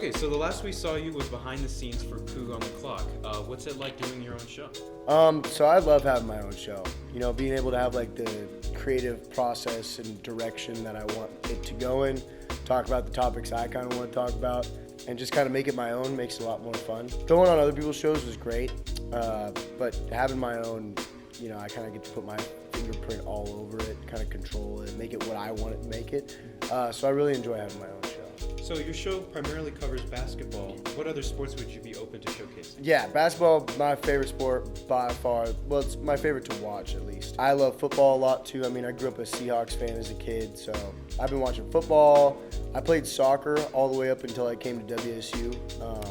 Okay, so the last we saw you was behind the scenes for Coog on the Clock. What's it like doing your own show? So I love having my own show. You know, being able to have like the creative process and direction that I want it to go in, talk about the topics I kind of want to talk about, and just kind of make it my own makes it a lot more fun. Going on other people's shows was great, but having my own, you know, I kind of get to put my fingerprint all over it, kind of control it, make it what I want it to make it. So I really enjoy having my own show. So your show primarily covers basketball. What other sports would you be open to showcasing? Yeah, basketball, my favorite sport by far. Well, it's my favorite to watch at least. I love football a lot too. I mean, I grew up a Seahawks fan as a kid, so I've been watching football. I played soccer all the way up until I came to WSU.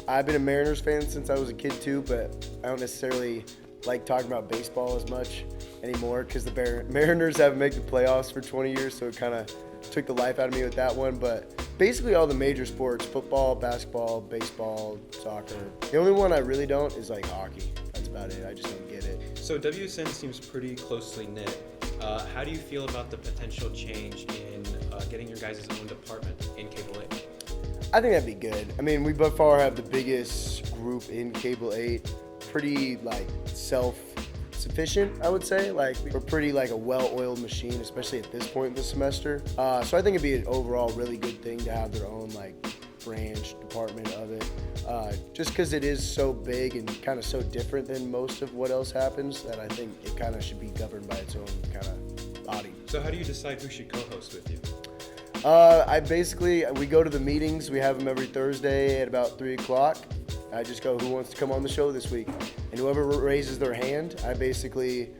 I've been a Mariners fan since I was a kid too, but I don't necessarily like talking about baseball as much anymore because the Mariners haven't made the playoffs for 20 years, so it kind of took the life out of me with that one. But basically all the major sports, football, basketball, baseball, soccer. The only one I really don't is like hockey. That's about it. I just don't get it. So WSN seems pretty closely knit. How do you feel about the potential change in getting your guys' own department in Cable 8? I think that'd be good. I mean, we by far have the biggest group in Cable 8. Pretty like self-sufficient, I would say. Like we're pretty like a well-oiled machine, especially at this point in the semester. So I think it'd be an overall really good thing to have their own like branch department of it. Just because it is so big and kind of so different than most of what else happens, that I think it kind of should be governed by its own kind of body. So how do you decide who should co-host with you? We go to the meetings. We have them every Thursday at about 3 o'clock. I just go, who wants to come on the show this week? And whoever raises their hand, I basically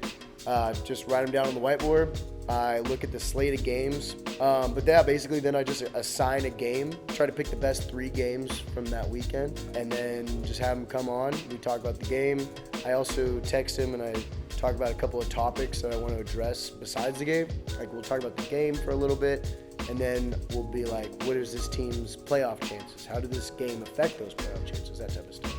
just write them down on the whiteboard. I look at the slate of games. But yeah, basically then I just assign a game, try to pick the best 3 games from that weekend, and then just have them come on. We talk about the game. I also text them and I talk about a couple of topics that I want to address besides the game. Like we'll talk about the game for a little bit, and then we'll be like, what is this team's playoff chances? How did this game affect those playoff chances? That type of stuff.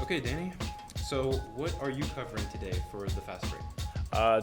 Okay, Danny. So what are you covering today for the Fastbreak?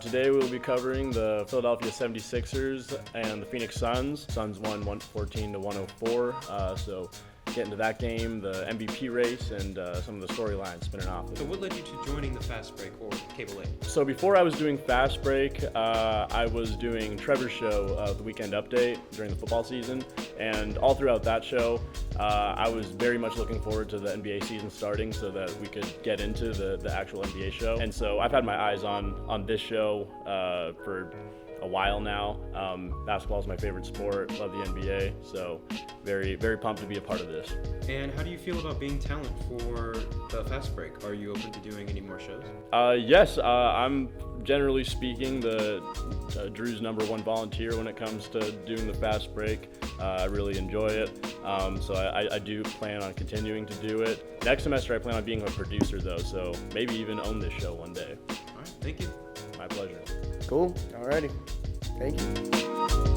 Today we'll be covering the Philadelphia 76ers and the Phoenix Suns. Suns won 114-104. So get into that game, the MVP race, and some of the storylines spinning off. So what led you to joining the Fastbreak or Cable 8? So before I was doing Fastbreak, I was doing Trevor's show, the Weekend Update, during the football season. And all throughout that show, I was very much looking forward to the NBA season starting so that we could get into the actual NBA show. And so I've had my eyes on this show for a while now. Basketball is my favorite sport, love the NBA, so very, very pumped to be a part of this. And how do you feel about being talent for the Fastbreak? Are you open to doing any more shows? Yes, I'm generally speaking Drew's #1 volunteer when it comes to doing the Fastbreak. I really enjoy it, so I do plan on continuing to do it. Next semester I plan on being a producer though, so maybe even own this show one day. All right, thank you. My pleasure. Cool. Alrighty. Thank you.